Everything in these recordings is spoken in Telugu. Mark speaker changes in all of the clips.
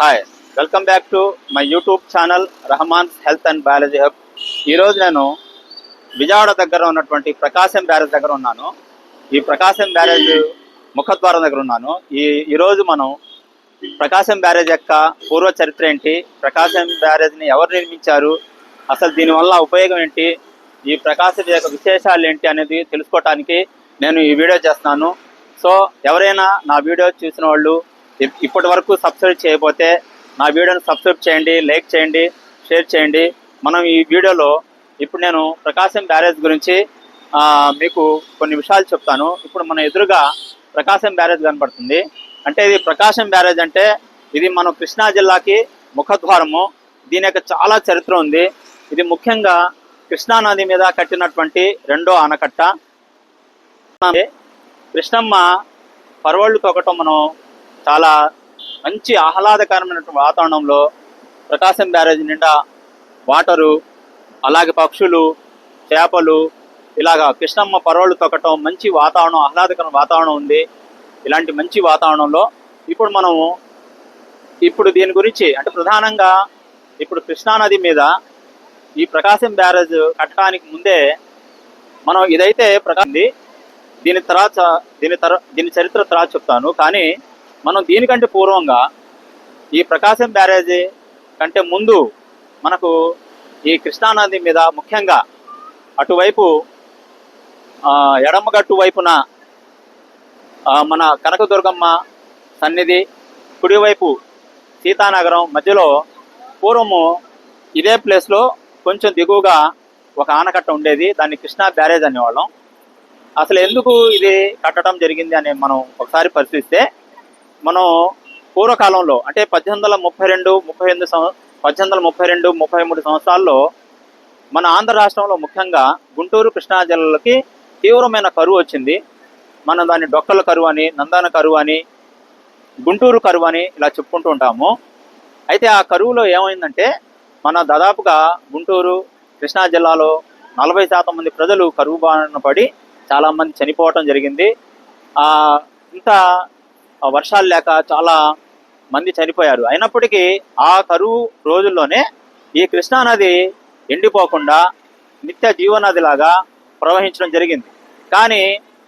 Speaker 1: Hi, welcome back to my YouTube channel Rahman's health and biology hub. ఈరోజు నేను విజయవాడ దగ్గర ఉన్నటువంటి ప్రకాశం బ్యారేజ్ దగ్గర ఉన్నాను. ఈ ప్రకాశం బ్యారేజ్ ముఖద్వారం దగ్గర ఉన్నాను. ఈరోజు మనం ప్రకాశం బ్యారేజ్ యొక్క పూర్వ చరిత్ర ఏంటి, ప్రకాశం బ్యారేజ్ని ఎవరు నిర్మించారు, అసలు దీనివల్ల ఉపయోగం ఏంటి, ఈ ప్రకాశం యొక్క విశేషాలు ఏంటి అనేది తెలుసుకోవటానికి నేను ఈ వీడియో చేస్తున్నాను. సో ఎవరైనా నా వీడియో చూసిన వాళ్ళు ఇప్పటి వరకు సబ్స్క్రైబ్ చేయకపోతే నా వీడియోని సబ్స్క్రైబ్ చేయండి, లైక్ చేయండి, షేర్ చేయండి. మనం ఈ వీడియోలో ఇప్పుడు నేను ప్రకాశం బ్యారేజ్ గురించి మీకు కొన్ని విషయాలు చెప్తాను. ఇప్పుడు మన ఎదురుగా ప్రకాశం బ్యారేజ్ కనపడుతుంది. అంటే ఇది ప్రకాశం బ్యారేజ్ అంటే ఇది మన కృష్ణా జిల్లాకి ముఖద్వారము. దీని యొక్క చాలా చరిత్ర ఉంది. ఇది ముఖ్యంగా కృష్ణా నది మీద కట్టినటువంటి రెండో ఆనకట్ట. కృష్ణమ్మ పరవళ్ళు తొక్కటం మనం చాలా మంచి ఆహ్లాదకరమైనటువంటి వాతావరణంలో ప్రకాశం బ్యారేజ్ నిండా వాటరు, అలాగే పక్షులు, చేపలు, ఇలాగా కృష్ణమ్మ పరవళ్ళు తొక్కటం మంచి వాతావరణం, ఆహ్లాదకరమైన వాతావరణం ఉంది. ఇలాంటి మంచి వాతావరణంలో ఇప్పుడు దీని గురించి అంటే ప్రధానంగా ఇప్పుడు కృష్ణానది మీద ఈ ప్రకాశం బ్యారేజ్ కట్టడానికి ముందే మనం ఇదైతే దీని చరిత్ర తర్వాత చెప్తాను. కానీ మనం దీనికంటే పూర్వంగా ఈ ప్రకాశం బ్యారేజీ కంటే ముందు మనకు ఈ కృష్ణానది మీద ముఖ్యంగా అటువైపు ఎడమగట్టు వైపున మన కనకదుర్గమ్మ సన్నిధి, కుడివైపు సీతానగరం మధ్యలో పూర్వము ఇదే ప్లేస్లో కొంచెం దిగువగా ఒక ఆనకట్ట ఉండేది. దాన్ని కృష్ణా బ్యారేజ్ అనేవాళ్ళం. అసలు ఎందుకు ఇది కట్టడం జరిగింది అని మనం ఒకసారి పరిశీలిస్తే, మనం పూర్వకాలంలో అంటే 1832-33 సంవత్సరాల్లో మన ఆంధ్ర రాష్ట్రంలో ముఖ్యంగా గుంటూరు, కృష్ణా జిల్లాలకి తీవ్రమైన కరువు వచ్చింది. మనం దాన్ని డొక్కల కరువు అని, నందన కరువు అని, గుంటూరు కరువు అని ఇలా చెప్పుకుంటూ ఉంటాము. అయితే ఆ కరువులో ఏమైందంటే మన దాదాపుగా గుంటూరు, కృష్ణా జిల్లాలో 40% మంది ప్రజలు కరువు బారిన పడి చాలామంది చనిపోవటం జరిగింది. ఇంత వర్షాలు లేక చాలా మంది చనిపోయారు. అయినప్పటికీ ఆ కరువు రోజుల్లోనే ఈ కృష్ణానది ఎండిపోకుండా నిత్య జీవనదిలాగా ప్రవహించడం జరిగింది. కానీ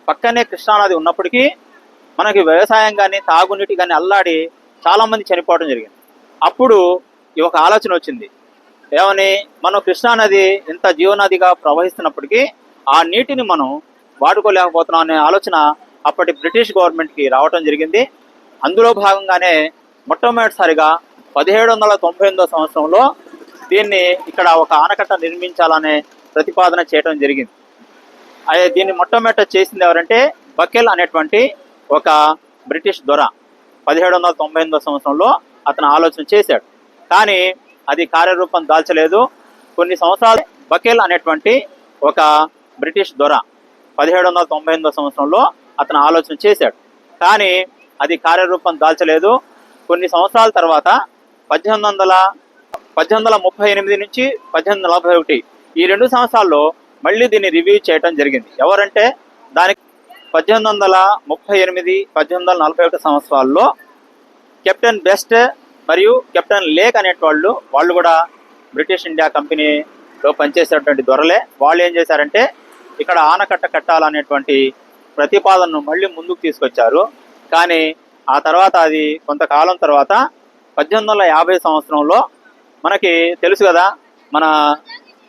Speaker 1: పక్కనే కృష్ణానది ఉన్నప్పటికీ మనకి వ్యవసాయం కానీ తాగునీటి కానీ అల్లాడి చాలామంది చనిపోవడం జరిగింది. అప్పుడు ఈ ఒక ఆలోచన వచ్చింది. ఏమని, మనం కృష్ణానది ఇంత జీవనదిగా ప్రవహిస్తున్నప్పటికీ ఆ నీటిని మనం వాడుకోలేకపోతున్నాం అనే ఆలోచన అప్పటి బ్రిటిష్ గవర్నమెంట్కి రావటం జరిగింది. అందులో భాగంగానే మొట్టమొదటిసారిగా 1798 సంవత్సరంలో దీన్ని ఇక్కడ ఒక ఆనకట్ట నిర్మించాలనే ప్రతిపాదన చేయడం జరిగింది. అదే దీన్ని మొట్టమొదట చేసింది ఎవరంటే బకెల్ అనేటువంటి ఒక బ్రిటిష్ దొర 1798 సంవత్సరంలో అతను ఆలోచన చేశాడు. కానీ అది కార్యరూపం దాల్చలేదు. కొన్ని సంవత్సరాలు బకెల్ అనేటువంటి ఒక బ్రిటిష్ దొర 1798 సంవత్సరంలో అతను ఆలోచన చేశాడు. కానీ అది కార్యరూపం దాల్చలేదు. కొన్ని సంవత్సరాల తర్వాత 1838 నుంచి 1841 ఈ 2 సంవత్సరాల్లో మళ్ళీ దీన్ని రివ్యూ చేయడం జరిగింది. ఎవరంటే దానికి 1838, 1841 సంవత్సరాల్లో కెప్టెన్ బెస్ట్ మరియు కెప్టెన్ లేక్ వాళ్ళు కూడా బ్రిటిష్ ఇండియా కంపెనీలో పనిచేసేటువంటి దొరలే. వాళ్ళు ఏం చేశారంటే ఇక్కడ ఆనకట్ట కట్టాలనేటువంటి ప్రతిపాదనను మళ్ళీ ముందుకు తీసుకొచ్చారు. కానీ ఆ తర్వాత అది కొంతకాలం తర్వాత 1850 సంవత్సరంలో మనకి తెలుసు కదా, మన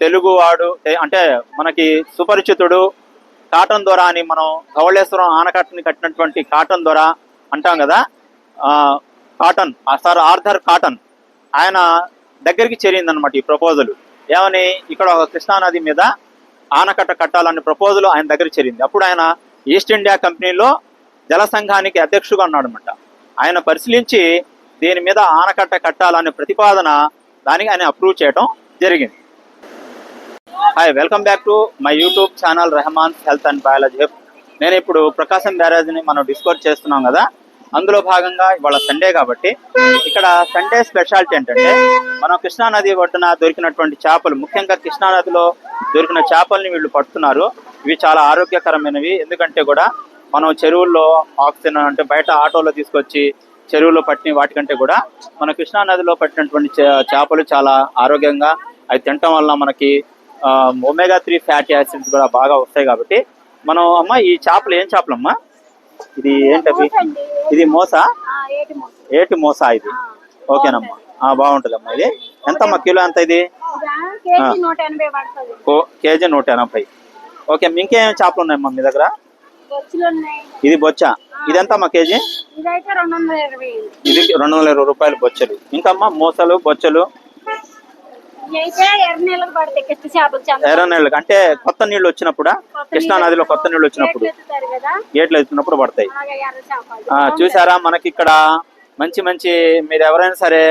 Speaker 1: తెలుగువాడు అంటే మనకి సుపరిచితుడు కాటన్ దొర అని, మనం ధవళేశ్వరం ఆనకట్టని కట్టినటువంటి కాటన్ దొర అంటాం కదా, కాటన్ సార్ ఆర్థర్ కాటన్, ఆయన దగ్గరికి చేరిందనమాట ఈ ప్రపోజల్. ఏమని, ఇక్కడ ఒక కృష్ణానది మీద ఆనకట్ట కట్టాలనే ప్రపోజల్ ఆయన దగ్గర చేరింది. అప్పుడు ఆయన ఈస్ట్ ఇండియా కంపెనీలో జల సంఘానికి అధ్యక్షుడుగా ఉన్నాడనమాట. ఆయన పరిశీలించి దీని మీద ఆనకట్ట కట్టాలనే ప్రతిపాదన దానికి ఆయన అప్రూవ్ చేయడం జరిగింది. Hi, welcome back to my YouTube channel Rahman's health and biology hub. నేను ఇప్పుడు ప్రకాశం బ్యారేజ్ని మనం డిస్కస్ చేస్తున్నాం కదా, అందులో భాగంగా ఇవాళ సండే కాబట్టి ఇక్కడ సండే స్పెషాలిటీ ఏంటంటే మనం కృష్ణానది ఒడ్డున దొరికినటువంటి చేపలు, ముఖ్యంగా కృష్ణానదిలో దొరికిన చేపల్ని వీళ్ళు పడుతున్నారు. ఇవి చాలా ఆరోగ్యకరమైనవి. ఎందుకంటే కూడా మనం చెరువుల్లో ఆక్సిజన్ అంటే బయట ఆటోలో తీసుకొచ్చి చెరువులో పట్టిన వాటికంటే కూడా మన కృష్ణా నదిలో పట్టినటువంటి చేపలు చాలా ఆరోగ్యంగా అవి తినటం వల్ల మనకి ఒమేగా 3 ఫ్యాటీ యాసిడ్స్ కూడా బాగా వస్తాయి కాబట్టి మనం అమ్మ ఈ చేపలు ఏం చేపలమ్మా ఇది ఏంటది ఇది మోస ఏటి మోస ఇది ఓకేనమ్మా బాగుంటుందమ్మా ఇది ఎంతమ్మా కిలో ఎంత ఇది కేజీ 180 ఓకే ఇంకేం చేపలు ఉన్నాయమ్మా మీ దగ్గర ఇది బొచ్చ ఇది ఎంతమ్మా కేజీ ఇది 220 రూపాయలు బొచ్చలు ఇంకమ్మా మోసలు బొచ్చలు ఎర్ర నీళ్ళకి అంటే కొత్త నీళ్ళు వచ్చినప్పుడు కృష్ణా నదిలో కొత్త నీళ్ళు వచ్చినప్పుడు గేట్లు ఎత్తున్నప్పుడు పడతాయి చూసారా మనకి ఇక్కడ మంచి మంచి మీరు ఎవరైనా సరే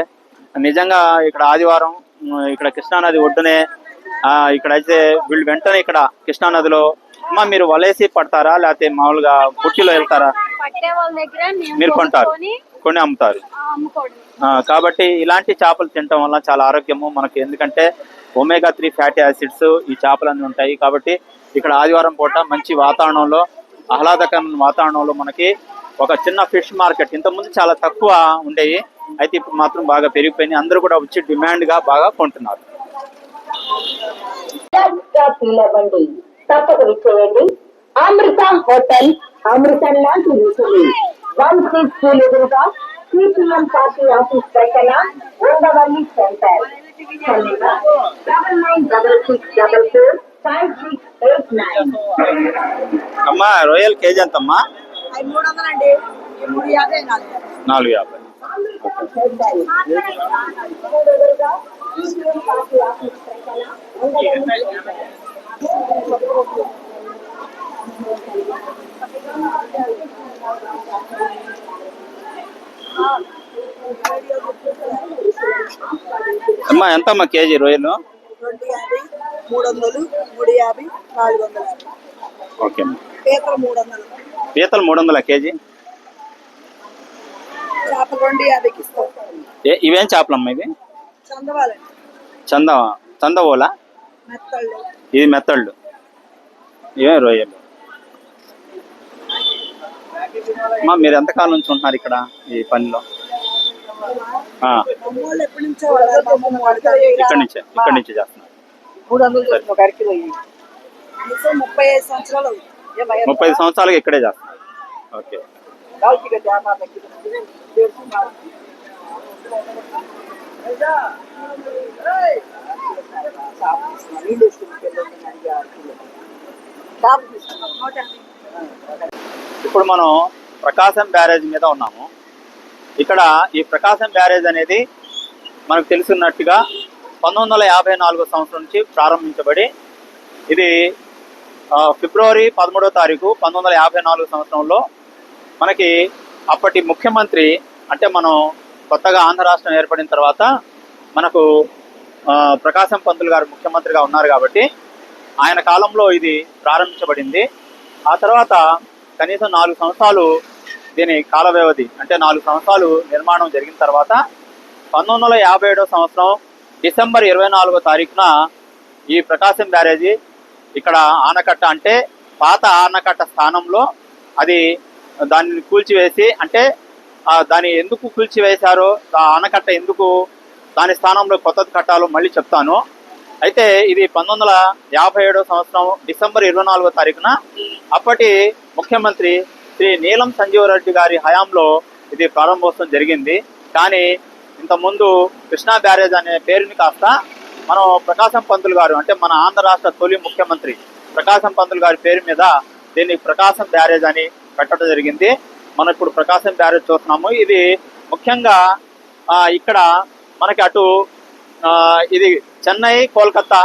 Speaker 1: నిజంగా ఇక్కడ ఆదివారం ఇక్కడ కృష్ణా నది ఒడ్డునే ఇక్కడ అయితే వీళ్ళు వెంటనే ఇక్కడ కృష్ణా నదిలో అమ్మా మీరు వలేసి పడతారా లేకపోతే మామూలుగా పుట్టిలో వెళ్తారా మీరు కొంటారు కొని అమ్ముతారు కాబట్టి ఇలాంటి చేపలు తినటం వల్ల చాలా ఆరోగ్యము మనకి ఎందుకంటే ఒమేగా 3 ఫ్యాటీ యాసిడ్స్ ఈ చేపలన్నీ ఉంటాయి కాబట్టి ఇక్కడ ఆదివారం పూట మంచి వాతావరణంలో ఆహ్లాదకరమైన వాతావరణంలో మనకి ఒక చిన్న ఫిష్ మార్కెట్ ఇంతకుముందు చాలా తక్కువ ఉండేవి అయితే ఇప్పుడు మాత్రం బాగా పెరిగిపోయినాయి అందరూ కూడా వచ్చి డిమాండ్ గా బాగా కొంటున్నారు
Speaker 2: తప్పక విచ్చేయండి అమృత హోటల్ అమృతం లాంటి రుచులు 16 స్కూల్ ఎదురుగా సిపిఎం పార్టీ ఆఫీస్ ప్రక్కన ఉండవల్లి సెంటర్ 9966445689
Speaker 1: అమ్మా రొయ్యల్ కేజీ ఎంతమ్మా
Speaker 3: 300 అండి
Speaker 1: 450 అమ్మా ఎంతమ్మా కేజీ రొయ్యలు
Speaker 3: 300 350 400
Speaker 1: ఓకే
Speaker 3: పీతలు 300
Speaker 1: పీతలు 300 కేజీ
Speaker 3: చేపలు 250కి ఇస్తాం
Speaker 1: ఇవేం చేపలమ్మా ఇది
Speaker 3: చందవాలండి
Speaker 1: చందవోలా
Speaker 3: మెత్తళ్ళు
Speaker 1: ఇది మెత్తళ్ళు ఇవే రొయ్యలు అమ్మా మీరు ఎంతకాలం నుంచి ఉంటున్నారు ఇక్కడ ఈ పనిలో ఇక్కడ నుంచి చేస్తున్నారు
Speaker 3: 35 సంవత్సరాలు
Speaker 1: 35 సంవత్సరాలుగా ఇక్కడే చేస్తున్నారు ఓకే ఇప్పుడు మనం ప్రకాశం బ్యారేజ్ మీద ఉన్నాము ఇక్కడ ఈ ప్రకాశం బ్యారేజ్ అనేది మనకు తెలుసున్నట్టుగా 1954 సంవత్సరం నుంచి ప్రారంభించబడి ఇది ఫిబ్రవరి 13వ తారీఖు 1954 సంవత్సరంలో మనకి అప్పటి ముఖ్యమంత్రి అంటే మనం కొత్తగా ఆంధ్ర రాష్ట్రం ఏర్పడిన తర్వాత మనకు ప్రకాశం పంతులు గారు ముఖ్యమంత్రిగా ఉన్నారు కాబట్టి ఆయన కాలంలో ఇది ప్రారంభించబడింది ఆ తర్వాత కనీసం 4 సంవత్సరాలు దీని కాల వ్యవధి అంటే 4 సంవత్సరాలు నిర్మాణం జరిగిన తర్వాత 1957 సంవత్సరం డిసెంబర్ 24వ తారీఖున ఈ ప్రకాశం బ్యారేజీ ఇక్కడ ఆనకట్ట అంటే పాత ఆనకట్ట స్థానంలో అది దానిని కూల్చివేసి అంటే దాన్ని ఎందుకు కూల్చివేశారో ఆ ఆనకట్ట ఎందుకు దాని స్థానంలో కొత్తది కట్టాలో మళ్ళీ చెప్తాను అయితే ఇది 1957 సంవత్సరం డిసెంబర్ 24వ తారీఖున అప్పటి ముఖ్యమంత్రి శ్రీ నీలం సంజీవ రెడ్డి గారి హయాంలో ఇది ప్రారంభోత్సవం జరిగింది కానీ ఇంతకుముందు కృష్ణా బ్యారేజ్ అనే పేరుని కాస్త మనం ప్రకాశం పంతులు గారు అంటే మన ఆంధ్ర రాష్ట్ర తొలి ముఖ్యమంత్రి ప్రకాశం పంతులు గారి పేరు మీద దీన్ని ప్రకాశం బ్యారేజ్ అని పెట్టడం జరిగింది మనం ఇప్పుడు ప్రకాశం బ్యారేజ్ చూస్తున్నాము ఇది ముఖ్యంగా ఇక్కడ మనకి అటు ఇది చెన్నై కోల్కతా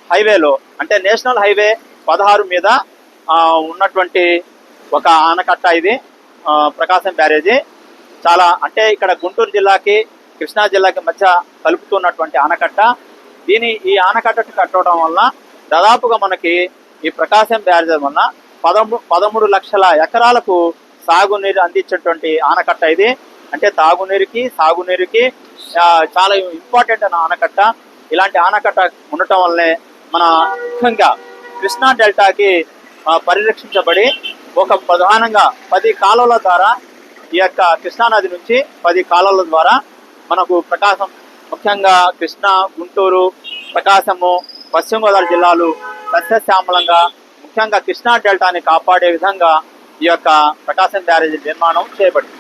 Speaker 1: హైవేలో అంటే నేషనల్ హైవే 16 మీద ఉన్నటువంటి ఒక ఆనకట్ట ఇది ప్రకాశం బ్యారేజీ చాలా అంటే ఇక్కడ గుంటూరు జిల్లాకి కృష్ణా జిల్లాకి మధ్య కలుపుతున్నటువంటి ఆనకట్ట ఈ ఆనకట్ట కట్టడం వల్ల దాదాపుగా మనకి ఈ ప్రకాశం బ్యారేజ్ వల్ల 13 లక్షల ఎకరాలకు సాగునీరు అందించేటువంటి ఆనకట్ట ఇది అంటే తాగునీరుకి సాగునీరుకి చాలా ఇంపార్టెంట్ అన్న ఆనకట్ట ఇలాంటి ఆనకట్ట ఉండటం వల్లనే మన ముఖ్యంగా కృష్ణా డెల్టాకి పరిరక్షించబడి ఒక ప్రధానంగా 10 కాలువల ద్వారా ఈ యొక్క కృష్ణానది నుంచి 10 కాలువల ద్వారా మనకు ప్రకాశం, ముఖ్యంగా కృష్ణా, గుంటూరు, ప్రకాశము, పశ్చిమ గోదావరి జిల్లాలు సస్యశ్యామలంగా, ముఖ్యంగా కృష్ణా డెల్టాని కాపాడే విధంగా ఈ యొక్క ప్రకాశం బ్యారేజీ నిర్మాణం చేయబడింది.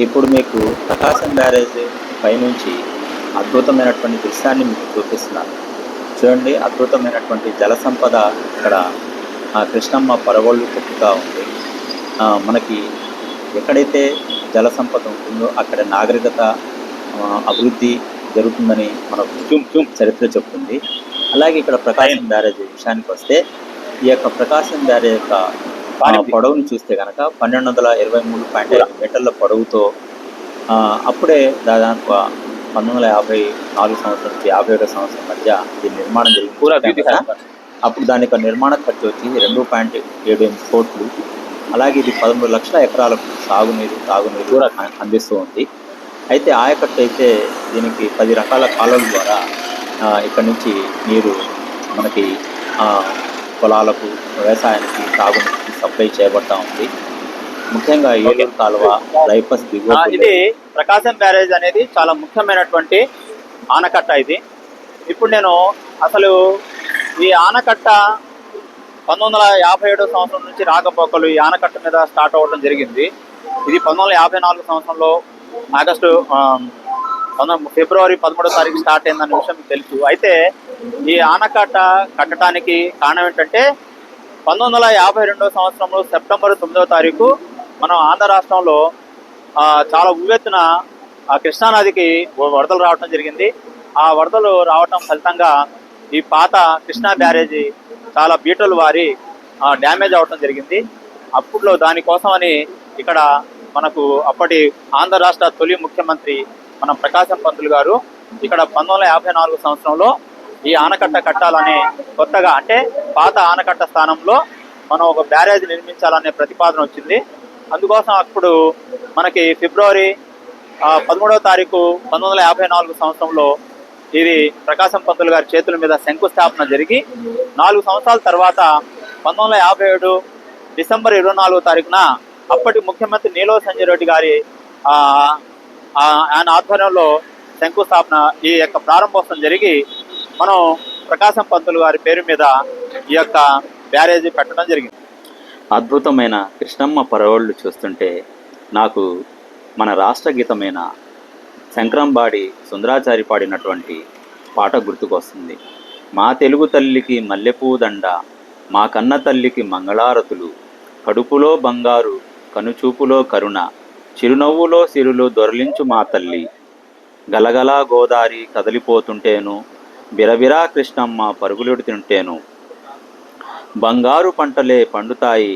Speaker 4: ఇప్పుడు మీకు ప్రకాశం బ్యారేజ్ పైనుంచి అద్భుతమైనటువంటి దృశ్యాన్ని మీకు చూపిస్తున్నాను. చూడండి, అద్భుతమైనటువంటి జల సంపద ఇక్కడ కృష్ణమ్మ పరవళ్ళు తొక్కుతూ ఉంది. మనకి ఎక్కడైతే జల సంపద ఉంటుందో అక్కడ నాగరికత అభివృద్ధి జరుగుతుందని మనకు చరిత్ర చెప్తుంది. అలాగే ఇక్కడ ప్రకాశం బ్యారేజ్ విషయానికి వస్తే, ఈ యొక్క ప్రకాశం బ్యారేజ్ యొక్క పొడవును చూస్తే కనుక 1223.5 మీటర్ల పొడవుతో అప్పుడే దాదాపు 1954 సంవత్సరం నుంచి 57 సంవత్సరం మధ్య దీని నిర్మాణం జరిగింది. అప్పుడు దాని యొక్క నిర్మాణ ఖర్చు వచ్చి 2.78 కోట్లు. అలాగే ఇది 13 లక్షల ఎకరాలకు తాగునీరు కూడా అందిస్తూ ఉంది. అయితే ఆయకట్టు అయితే దీనికి 10 రకాల కాలువల ద్వారా ఇక్కడ నుంచి నీరు మనకి పొలాలకు, వ్యవసాయానికి, తాగునీటికి సప్లై చేయబడతా ఉంది. ముఖ్యంగా ఏలూరు కాలువ, రైపస్ దిగువ.
Speaker 1: ఇది ప్రకాశం బ్యారేజ్ అనేది చాలా ముఖ్యమైనటువంటి ఆనకట్ట. ఇది ఇప్పుడు నేను అసలు ఈ ఆనకట్ట 1957 సంవత్సరం నుంచి రాకపోకలు ఈ ఆనకట్ట మీద స్టార్ట్ అవ్వడం జరిగింది. ఇది 1954 సంవత్సరంలో ఫిబ్రవరి 13వ తారీఖు స్టార్ట్ అయిందన్న విషయం మీకు తెలుసు. అయితే ఈ ఆనకట్ట కట్టడానికి కారణం ఏంటంటే 1952 సంవత్సరంలో సెప్టెంబర్ 9వ తారీఖు మనం ఆంధ్ర రాష్ట్రంలో చాలా ఉవ్వెత్తున కృష్ణానదికి వరదలు రావడం జరిగింది. ఆ వరదలు రావటం ఫలితంగా ఈ పాత కృష్ణా బ్యారేజీ చాలా బీటలు వారి డ్యామేజ్ అవటం జరిగింది. అప్పుడులో దానికోసమని ఇక్కడ మనకు అప్పటి ఆంధ్ర రాష్ట్ర తొలి ముఖ్యమంత్రి మన ప్రకాశం పంతులు గారు ఇక్కడ 1954 సంవత్సరంలో ఈ ఆనకట్ట కట్టాలనే కొత్తగా, అంటే పాత ఆనకట్ట స్థానంలో మనం ఒక బ్యారేజ్ నిర్మించాలనే ప్రతిపాదన వచ్చింది. అందుకోసం అప్పుడు మనకి ఫిబ్రవరి 13వ తారీఖు 1954 సంవత్సరంలో ఇది ప్రకాశం పంతులు గారి చేతుల మీద శంకుస్థాపన జరిగి 4 సంవత్సరాల తర్వాత 1957 డిసెంబర్ 24వ తారీఖున అప్పటి ముఖ్యమంత్రి నీలో సంజయ్ రెడ్డి గారి ఆయన ఆధ్వర్యంలో శంకుస్థాపన, ఈ యొక్క ప్రారంభోత్సవం జరిగి మనం ప్రకాశం పంతులు గారి పేరు మీద ఈ యొక్క బ్యారేజీ పెట్టడం జరిగింది.
Speaker 4: అద్భుతమైన కృష్ణమ్మ పరవళ్ళు చూస్తుంటే నాకు మన రాష్ట్ర గీతమైన శంకరంబాడి సుందరాచారి పాడినటువంటి పాట గుర్తుకొస్తుంది. మా తెలుగు తల్లికి మల్లెపూ దండ, మా కన్న తల్లికి మంగళారతులు, కడుపులో బంగారు కనుచూపులో కరుణ, చిరునవ్వులో సిరులు దొరలించు మా తల్లి, గలగలా గోదారి కదలిపోతుంటేను, బిరబిరా కృష్ణమ్మ పరుగులెడుతుంటేను, బంగారు పంటలే పండుతాయి,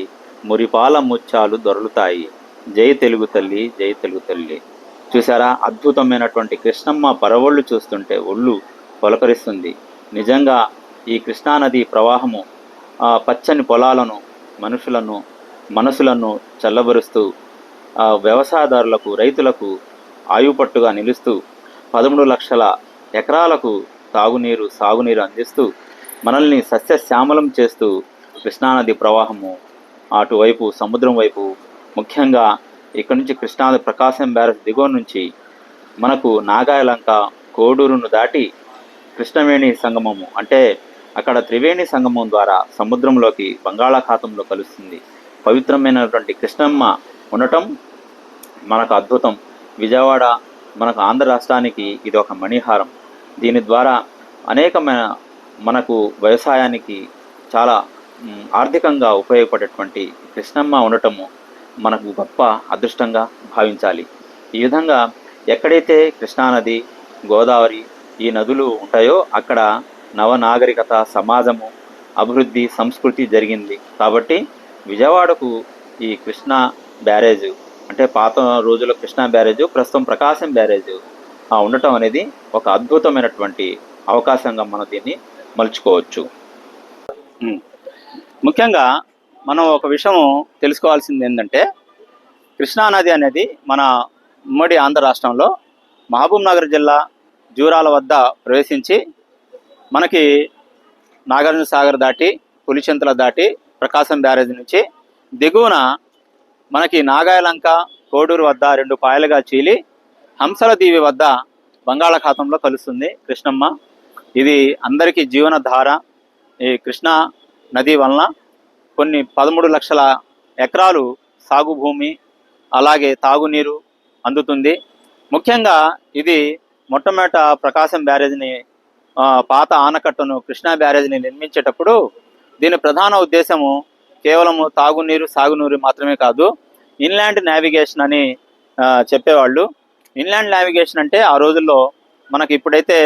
Speaker 4: మురిపాల ముత్యాలు దొరలుతాయి, జై తెలుగు తల్లి, జై తెలుగు తల్లి. చూసారా, అద్భుతమైనటువంటి కృష్ణమ్మ పరవళ్ళు చూస్తుంటే ఒళ్ళు పొలకరిస్తుంది. నిజంగా ఈ కృష్ణానది ప్రవాహము పచ్చని పొలాలను, మనసులను చల్లబరుస్తూ వ్యవసాయదారులకు, రైతులకు ఆయుపట్టుగా నిలుస్తూ 13 లక్షల ఎకరాలకు తాగునీరు, సాగునీరు అందిస్తూ మనల్ని సస్యశ్యామలం చేస్తూ కృష్ణానది ప్రవాహము అటువైపు సముద్రం వైపు, ముఖ్యంగా ఇక్కడి నుంచి కృష్ణానది ప్రకాశం బ్యారేజ్ దిగువ నుంచి మనకు నాగాయలంక, కోడూరును దాటి కృష్ణవేణి సంగమము, అంటే అక్కడ త్రివేణి సంగమం ద్వారా సముద్రంలోకి బంగాళాఖాతంలో కలుస్తుంది. పవిత్రమైనటువంటి కృష్ణమ్మ ఉండటం మనకు అద్భుతం. విజయవాడ మనకు ఆంధ్ర రాష్ట్రానికి ఇది ఒక మణిహారం. దీని ద్వారా అనేకమైన మనకు వ్యవసాయానికి చాలా ఆర్థికంగా ఉపయోగపడేటువంటి కృష్ణమ్మ ఉండటము మనకు గొప్ప అదృష్టంగా భావించాలి. ఈ విధంగా ఎక్కడైతే కృష్ణానది, గోదావరి ఈ నదులు ఉంటాయో అక్కడ నవనాగరికత, సమాజము, అభివృద్ధి, సంస్కృతి జరిగింది. కాబట్టి విజయవాడకు ఈ కృష్ణా బ్యారేజ్, అంటే పాత రోజుల కృష్ణా బ్యారేజ్, ప్రస్తుతం ప్రకాశం బ్యారేజ్ ఉండటం అనేది ఒక అద్భుతమైనటువంటి అవకాశంగా మనం దీన్ని మలుచుకోవచ్చు.
Speaker 1: ముఖ్యంగా మనం ఒక విషయం తెలుసుకోవాల్సింది ఏంటంటే, కృష్ణానది అనేది మన ఉమ్మడి ఆంధ్ర రాష్ట్రంలో మహబూబ్ నగర్ జిల్లా జూరాల వద్ద ప్రవేశించి మనకి నాగార్జున సాగర్ దాటి, పులిచింతల దాటి ప్రకాశం బ్యారేజ్ నుంచి దిగువన మనకి నాగాయలంక కోడూరు వద్ద 2 పాయలుగా చీలి హంసల దీవి వద్ద బంగాళాఖాతంలో కలుస్తుంది కృష్ణమ్మ. ఇది అందరికీ జీవనధార. ఈ కృష్ణా నది వలన కొన్ని 13 లక్షల ఎకరాలు సాగు భూమి అలాగే తాగునీరు అందుతుంది. ముఖ్యంగా ఇది మొట్టమొదట ప్రకాశం బ్యారేజ్ని పాత ఆనకట్టను కృష్ణా బ్యారేజ్ని నిర్మించేటప్పుడు దీని ప్రధాన ఉద్దేశము కేవలము తాగునీరు సాగునీరు మాత్రమే కాదు, ఇన్లాండ్ నావిగేషన్ అని చెప్పేవాళ్ళు. ఇన్లాండ్ నావిగేషన్ అంటే ఆ రోజుల్లో మనకి ఇప్పుడైతే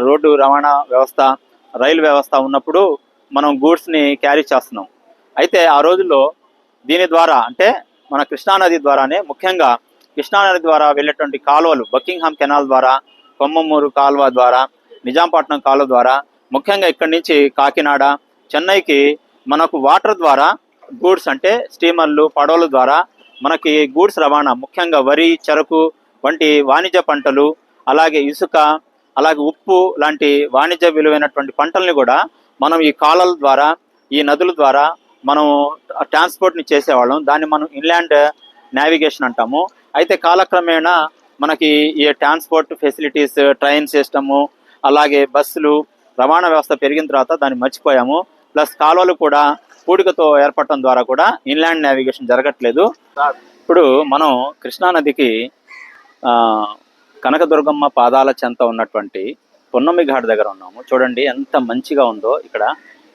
Speaker 1: రోడ్డు రవాణా వ్యవస్థ, రైలు వ్యవస్థ ఉన్నప్పుడు మనం గూడ్స్ని క్యారీ చేస్తున్నాం. అయితే ఆ రోజుల్లో దీని ద్వారా అంటే మన కృష్ణానది ద్వారానే, ముఖ్యంగా కృష్ణానది ద్వారా వెళ్ళేటువంటి కాలువలు, బకింగ్హామ్ కెనాల్ ద్వారా, కొమ్మమూరు కాలువ ద్వారా, నిజాంపట్నం కాలువ ద్వారా, ముఖ్యంగా ఇక్కడి నుంచి కాకినాడ, చెన్నైకి మనకు వాటర్ ద్వారా గూడ్స్ అంటే స్టీమర్లు, పడవల ద్వారా మనకి గూడ్స్ రవాణా, ముఖ్యంగా వరి, చెరకు వంటి వాణిజ్య పంటలు, అలాగే ఇసుక, అలాగే ఉప్పు లాంటి వాణిజ్య విలువైనటువంటి పంటల్ని కూడా మనం ఈ కాలువల ద్వారా, ఈ నదుల ద్వారా మనం ట్రాన్స్పోర్ట్ని చేసేవాళ్ళం. దాన్ని మనం ఇన్లాండ్ నావిగేషన్ అంటాము. అయితే కాలక్రమేణా మనకి ఈ ట్రాన్స్పోర్ట్ ఫెసిలిటీస్, ట్రైన్ సిస్టము, అలాగే బస్సులు, రవాణా వ్యవస్థ పెరిగిన తర్వాత దాన్ని మర్చిపోయాము. ప్లస్ కాలువలు కూడా పూడికతో ఏర్పడటం ద్వారా కూడా ఇన్లాండ్ నావిగేషన్ జరగట్లేదు. ఇప్పుడు మనం కృష్ణానదికి కనకదుర్గమ్మ పాదాల చెంత ఉన్నటువంటి పొన్నమి ఘాట్ దగ్గర ఉన్నాము. చూడండి ఎంత మంచిగా ఉందో ఇక్కడ.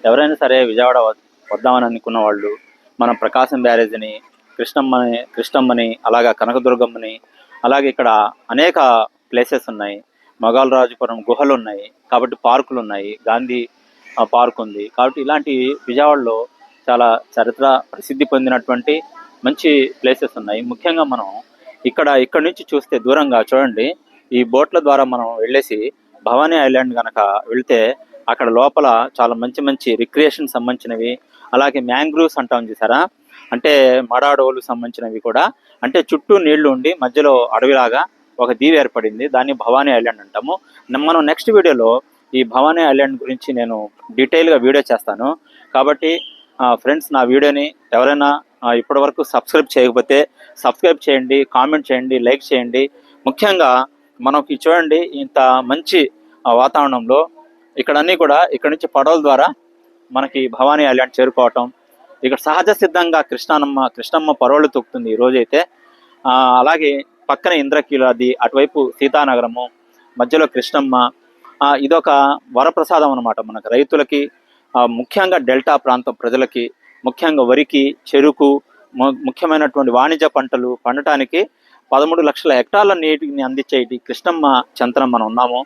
Speaker 1: ఎవరైనా సరే విజయవాడ వద్దామని అనుకున్న వాళ్ళు మన ప్రకాశం బ్యారేజ్ని, కృష్ణమ్మని అలాగా కనకదుర్గమ్మని, అలాగే ఇక్కడ అనేక ప్లేసెస్ ఉన్నాయి. మొగల్రాజుపురం గుహలు ఉన్నాయి, కాబట్టి పార్కులు ఉన్నాయి, గాంధీ పార్క్ ఉంది. కాబట్టి ఇలాంటి విజయవాడలో చాలా చరిత్ర ప్రసిద్ధి పొందినటువంటి మంచి ప్లేసెస్ ఉన్నాయి. ముఖ్యంగా మనం ఇక్కడ నుంచి చూస్తే దూరంగా చూడండి, ఈ బోట్ల ద్వారా మనం వెళ్ళేసి భవానీ ఐలాండ్ కనుక వెళ్తే అక్కడ లోపల చాలా మంచి మంచి రిక్రియేషన్ సంబంధించినవి, అలాగే మ్యాంగ్రూవ్స్ అంటాం చూసారా, అంటే మడాడోలు సంబంధించినవి కూడా, అంటే చుట్టూ నీళ్లు ఉండి మధ్యలో అడవిలాగా ఒక దీవి ఏర్పడింది. దాన్ని భవానీ ఐలాండ్ అంటాము. మనం నెక్స్ట్ వీడియోలో ఈ భవానీ ఐలాండ్ గురించి నేను డీటెయిల్గా వీడియో చేస్తాను. కాబట్టి ఫ్రెండ్స్, నా వీడియోని ఎవరైనా ఇప్పటివరకు సబ్స్క్రైబ్ చేయకపోతే సబ్స్క్రైబ్ చేయండి, కామెంట్ చేయండి, లైక్ చేయండి. ముఖ్యంగా మనకి చూడండి ఇంత మంచి వాతావరణంలో ఇక్కడ అన్నీ కూడా ఇక్కడ నుంచి పడవల ద్వారా మనకి భవానీ ఐలాండ్ చేరుకోవటం, ఇక్కడ సహజ సిద్ధంగా కృష్ణమ్మ పరవళ్ళు తొక్కుతుంది ఈ రోజైతే. అలాగే పక్కన ఇంద్రకీలాది, అటువైపు సీతానగరము, మధ్యలో కృష్ణమ్మ. ఇదొక వరప్రసాదం అన్నమాట మనకు రైతులకి, ముఖ్యంగా డెల్టా ప్రాంతం ప్రజలకి, ముఖ్యంగా వరికి, చెరుకు, ముఖ్యమైనటువంటి వాణిజ్య పంటలు పండటానికి 13 లక్షల హెక్టార్ల నీటిని అందించే కృష్ణమ్మ చెంతన మనం ఉన్నాము.